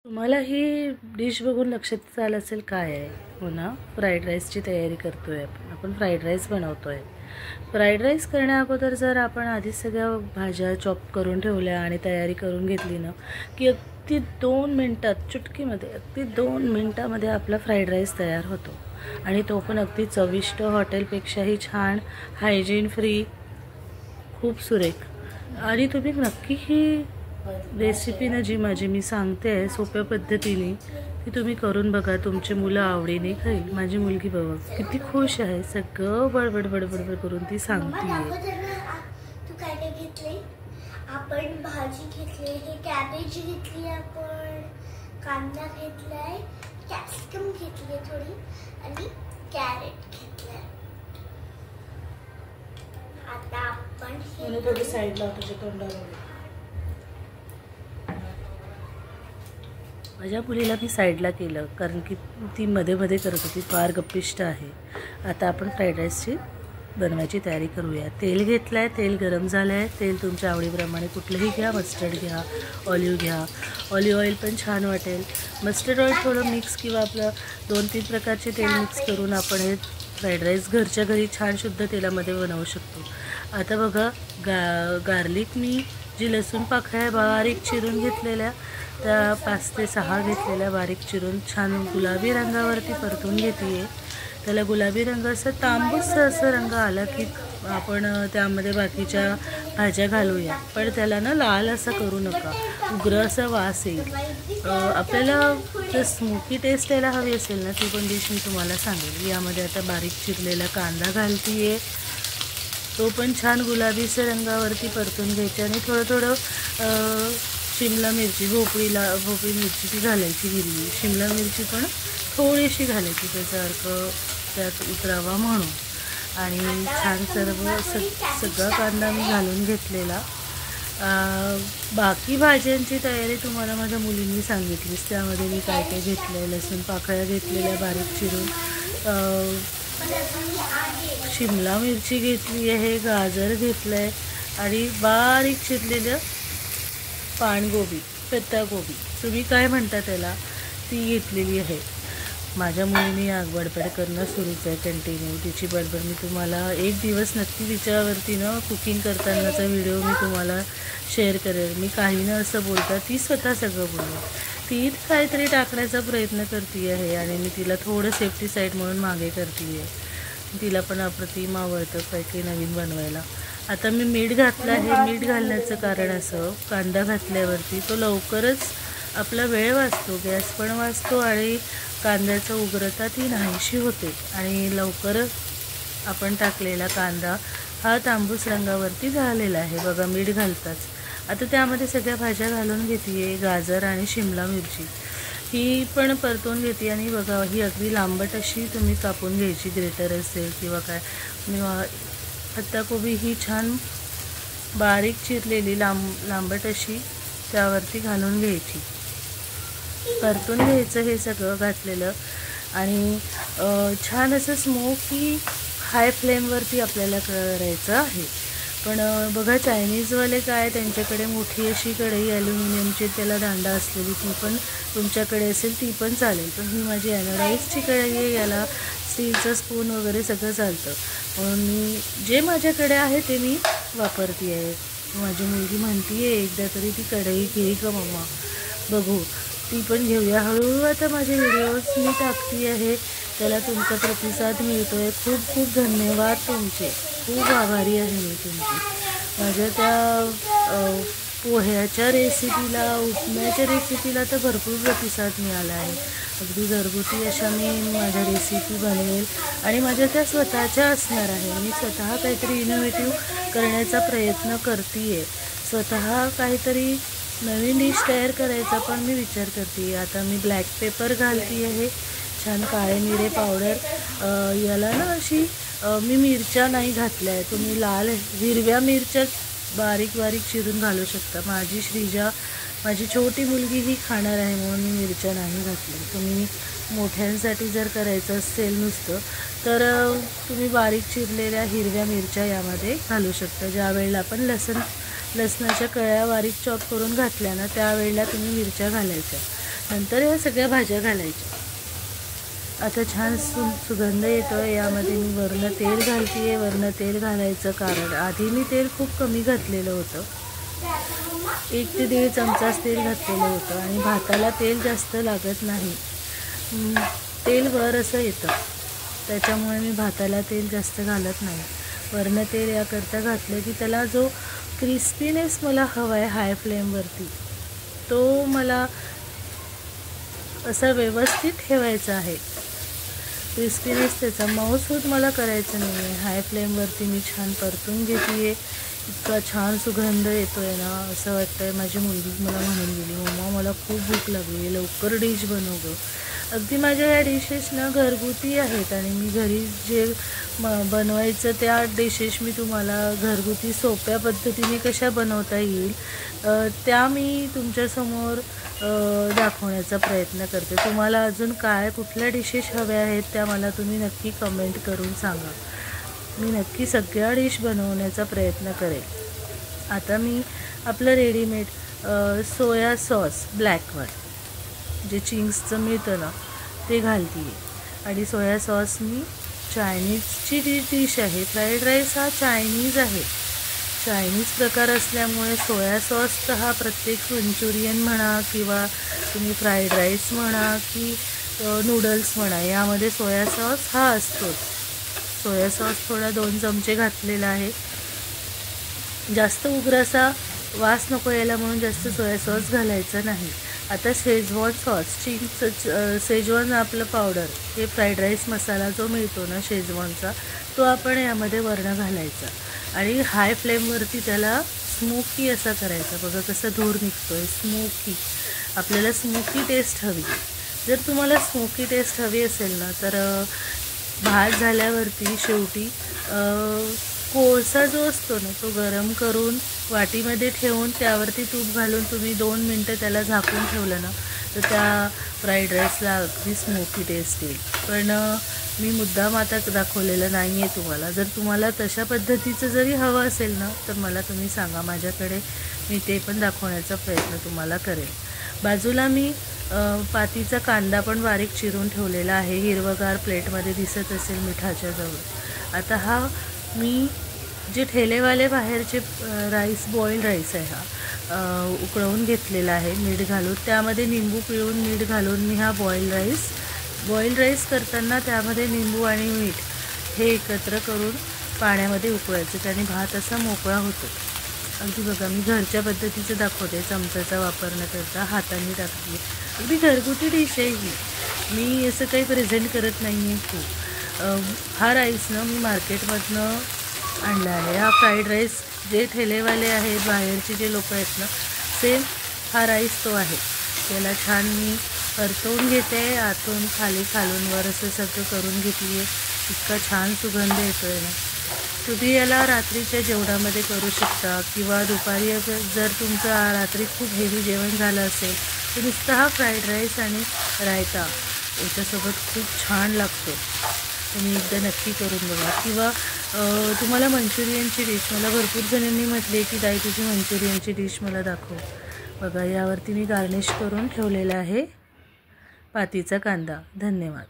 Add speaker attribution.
Speaker 1: तुम्हाला ही डिश बघून लक्षात आलं असेल काय आहे, हो ना? फ्राईड राईसची तयारी करतोय आपण फ्राईड राईस बनवतोय. फ्राईड राईस करण्या अगोदर जर आपण आधी सगळ्या भाज्या चॉप करून ठेवल्या आणि तयारी करून घेतली ना, की अगदी 2 मिनटात, चुटकीमध्ये, अगदी 2 मिनटामध्ये आपला फ्राईड राईस तयार होतो. आणि तो पण अगदी चविष्ट, हॉटेलपेक्षाही छान, हायजीन फ्री, खूप सुरेख. आणि तुम्ही नक्की ही रेसिपी जी मी सांगते आहे सोप्या पद्धतीने, ती तुम्ही करून बघा. तुमची मुलं आवडीने खाईल. माझी मुलगी बघा किती खुश आहे. सगळं बडबड बडबड करून ती सांगते आहे.
Speaker 2: तू काय काय घेतले? आपण भाजी घेतली, हे कॅबेज घेतली, आपण कांदा घेतलाय, कॅप्सिकम घेतली थोडी आणि कॅरेट घेतलाय. आता आपण
Speaker 1: थोडी साईडला तुझ्या तोंडावर. माझ्या मुलीला मी साईडला केलं कारण की ती मध्ये मध्ये करत होती, फार गप्पिष्ट आहे. आता आपण फ्राईड राईसची बनवायची तयारी करूया. तेल घेतलं आहे, तेल गरम झालं आहे. तेल तुमच्या आवडीप्रमाणे कुठलंही घ्या, मस्टर्ड घ्या, ऑलिव्ह घ्या. ऑलिव्ह ऑइल पण छान वाटेल. मस्टर्ड ऑइल थोडं मिक्स किंवा आपलं 2-3 प्रकारचे तेल मिक्स करून आपण हे फ्राईड राईस घरच्या घरी छान शुद्ध तेलामध्ये बनवू शकतो. आता बघा, गार्लिक मी जी लसूण पाकळ्या बारीक चिरून घेतलेल्या, त्या 5 ते 6 घेतलेल्या बारीक चिरून छान गुलाबी रंगावरती परतून घेते आहे. त्याला गुलाबी रंग असं तांबूस असं रंग आला की आपण त्यामध्ये बाकीच्या भाज्या घालूया. पण त्याला ना लाल असं करू नका, उग्र असा वास येईल. आपल्याला जर स्मोकी टेस्ट यायला हवी असेल ना, ती पण डिश मी तुम्हाला सांगेल. यामध्ये आता बारीक चिरलेला कांदा घालते आहे. तो पण छान गुलाबीच्या रंगावरती परतून घ्यायचा. आणि थोडं शिमला मिरची, भोपळी मिरची ती घालायची हिरवी. शिमला मिरची पण थोडीशी घालायची, त्याचा अर्क त्यात उतरावा म्हणून. आणि छान सगळा कांदा मी घालून घेतलेला. बाकी भाज्यांची तयारी तुम्हाला माझ्या मुलींनी सांगितलीच. त्यामध्ये मी काय काय घेतलं आहे, लसूण पाकळ्या घेतलेल्या बारीक चिरून, शिमला मिरची घेतली आहे, गाजर घेतलं आहे आणि बारीक चिरलेलं पानगोबी, पत्तागोबी, तुम्ही काय म्हणता त्याला, ती घेतलेली आहे. माझ्या मुलीने बडबड करणं सुरूच आहे कंटिन्यू. तिची बडबड मी तुम्हाला एक दिवस नक्की तिच्यावरती ना कुकिंग करतानाचा व्हिडिओ मी तुम्हाला शेअर करेल. मी काही ना असं बोलता ती स्वतः सगळं बोलते. ती काहीतरी टाकण्याचा प्रयत्न करते आहे आणि मी तिला थोडं सेफ्टी साईड म्हणून मागे करते आहे. तिला पण अप्रतिम आवडतं काही नवीन बनवायला. आता मी मीठ घातलं आहे. मीठ घालण्याचं कारण असं, कांदा घातल्यावरती तो लवकरच आपला वेळ वाचतो, गॅस पण वाचतो आणि कांद्याचं उग्रता ती नाहीशी होते. आणि लवकरच आपण टाकलेला कांदा हा तांबूस रंगावरती झालेला आहे. बघा, मीठ घालताच. आता त्यामध्ये सगळ्या भाज्या घालून घेते आहे. गाजर आणि शिमला मिरची ही पण परतून घेते. आणि बघा, ही अगदी लांबट अशी तुम्ही कापून घ्यायची, ग्रेटर असेल किंवा काय. पत्ताकोबी ही छान बारीक चिरलेली लांबट अशी त्यावरती घालून घ्यायची. परतून घ्यायचं हे सगळं घातलेलं. आणि छान असं स्मोकी हाय फ्लेमवरती आपल्याला करायचं आहे. पण बघा, चायनीजवाले काय, त्यांच्याकडे मोठी अशी कढई ॲल्युमिनियमची, त्याला दांडा असलेली, ती पण तुमच्याकडे असेल ती पण चालेल. पण ही माझी ॲनोडाईजची कढई आहे, याला स्टीलचं स्पून वगैरे सगळं चालतं. म्हणून मी जे माझ्याकडे आहे ते मी वापरते आहे. माझी मुलगी म्हणते आहे एकदा तरी ती कढई घे का मम्मा. बघू, ती पण घेऊया हळूहळू. आता माझे व्हिडिओज मी टाकते आहे, त्याला तुमचा प्रतिसाद मिळतो आहे. खूप खूप धन्यवाद तुमचे, खूप आभारी आहे मी तुमची. माझ्या त्या पोह्याच्या रेसिपीला, उपम्याच्या रेसिपीला तर भरपूर प्रतिसाद मिळाला आहे. अगदी घरगुती अशा मी माझ्या रेसिपी बनवेल आणि माझ्या त्या स्वतःच्या असणार आहे. मी स्वतः काहीतरी इनोव्हेटिव्ह करण्याचा प्रयत्न करते आहे. स्वतः काहीतरी नवीन डिश तयार करायचा पण मी विचार करते. आता मी ब्लॅक पेपर घालते आहे, छान काळे मिरे पावडर. याला ना अशी मी मिरच्या नाही घातल्या आहे. तुम्ही लाल हिरव्या मिरच्या बारीक बारीक चिरून घालू शकता. माझी श्रीजा, माझी छोटी मुलगी ही खाणार आहे म्हणून मी मिरच्या नाही घातल्या. तुम्ही मोठ्यांसाठी जर करायचं असेल नुसतं, तर तुम्ही बारीक चिरलेल्या हिरव्या मिरच्या यामध्ये घालू शकता. ज्या वेळेला आपण लसणाच्या कळ्या बारीक चॉप करून घातल्या ना, त्यावेळेला तुम्ही मिरच्या घालायच्या. नंतर या सगळ्या भाज्या घालायच्या. आता छान सुगंध येतो. यामध्ये मी वरनं तेल घालते. वरनं तेल घालायचं कारण आधी मी तेल खूप कमी घातलेलं होतं. 1 ते 1.5 चमचाच तेल घातलेलं होतं आणि भाताला तेल जास्त लागत नाही. तेल वर असं येतं, त्याच्यामुळे मी भाताला तेल जास्त घालत नाही. वरनं तेल याकरता घातलं की त्याला जो क्रिस्पीनेस मला हवा आहे हाय फ्लेमवरती, तो मला असा व्यवस्थित ठेवायचा आहे. क्रिस्पीनेस त्याचा मऊसूद मला करायचं नाही आहे. हाय फ्लेमवरती मी छान परतून घेते आहे. इतका छान सुगंध येतो आहे ना, असं वाटतं आहे. माझी मुलगी मला म्हणून गेली, मम्मा मला खूप भूक लागली आहे, लवकर डिश बनव गं. अगदी माझ्या या डिशेस ना घरगुती आहेत आणि मी घरी जे बनवायचं त्या डिशेस मी तुम्हाला घरगुती सोप्या पद्धतीने कशा बनवता येईल त्या मी तुमच्यासमोर दाखवण्याचा प्रयत्न करते. तुम्हाला अजून कुठल्या डिशेस हव्या आहेत त्या मला तुम्ही नक्की कमेंट करून सांगा. मी नक्की सगळ्या डिश बनवण्याचा प्रयत्न करेल. आता मी आपलं रेडीमेड सोया सॉस ब्लॅकवर जे चिंग्सचं मिळतं ना ते घालते आहे. आणि सोया सॉस मी चायनीजची जी डिश आहे, फ्राईड राईस हा चायनीज आहे. चायनीज प्रकार असल्यामुळे सोया सॉस तर हा प्रत्येक मंचुरियन म्हणा किंवा तुम्ही फ्राईड राईस म्हणा की नूडल्स म्हणा, यामध्ये सोया सॉस हा असतोच. सोया सॉस थोडा 2 चमचे घातलेला आहे. जास्त उग्र असा वास नको यायला म्हणून जास्त सोया सॉस घालायचा नाही. आता शेजवान सॉस, शेजवान आपलं पावडर, हे फ्राईड राईस मसाला जो मिळतो ना शेजवानचा, तो आपण यामध्ये वरनं घालायचा आणि हाय फ्लेमवरती त्याला स्मोकी असा करायचा. बघा कसं धूर निघतो आहे, स्मोकी. आपल्याला स्मोकी टेस्ट हवी. जर तुम्हाला स्मोकी टेस्ट हवी असेल ना तर भात झाल्यावरती शेवटी कोळसा जो असतो ना तो गरम करून वाटीमध्ये ठेवून त्यावरती तूप घालून तुम्ही 2 मिनटं त्याला झाकून ठेवलं ना तर त्या फ्राईड राईसला अगदी स्मोकी टेस्ट येईल. पण मी मुद्दाम आता दाखवलेलं नाही आहे तुम्हाला. जर तुम्हाला तशा पद्धतीचं जरी हवं असेल ना तर मला तुम्ही सांगा, माझ्याकडे मी ते पण दाखवण्याचा प्रयत्न तुम्हाला करेल. बाजूला मी पातीचा कांदा पण बारीक चिरून ठेवलेला आहे, हिरवगार प्लेटमध्ये दिसत असेल मिठाच्या जवळ. आता हा मी जे ठेलेवाले बाहेरचे राईस, बॉईल राईस आहे हा, उकळवून घेतलेला आहे मीठ घालून. त्यामध्ये निंबू पिळून मीठ घालून मी हा बॉईल राईस करताना त्यामध्ये निंबू आणि मीठ हे एकत्र करून पाण्यामध्ये उकळायचं, त्याने भात असा मोकळा होतो. अगदी बघा मी घरच्या पद्धतीचं दाखवते, चमचाचा वापर न करता हाताने टाकते. अगदी घरगुती डिश आहे ही, मी असं काही प्रेझेंट करत नाही आहे खूप. हा राईस ना मी मार्केटमधनं आणला आहे. हा फ्राईड राईस जे ठेलेवाले आहेत बाहेरचे जे लोक आहेत ना, सेम हा राईस तो आहे. त्याला छान मी परतवून घेते, आतून खालून वर असं सगळं करून घेतली आहे. इतका छान सुगंध येतो आहे ना. तुम्ही याला रात्रीच्या जेवणामध्ये करू शकता किंवा दुपारी जर तुमचं रात्री खूप हेवी जेवण झालं असेल तर नुसतं हा फ्राईड राईस आणि रायता याच्यासोबत खूप छान लागतो. तुम्ही एकदा नक्की करून बघा. किंवा तुम्हाला मंचुरियनची डिश, मला भरपूर जणांनी म्हटले की ताई तुझी मंचुरियनची डिश मला दाखव. बघा यावरती मी गार्निश करून ठेवलेला आहे पातीचा कांदा. धन्यवाद.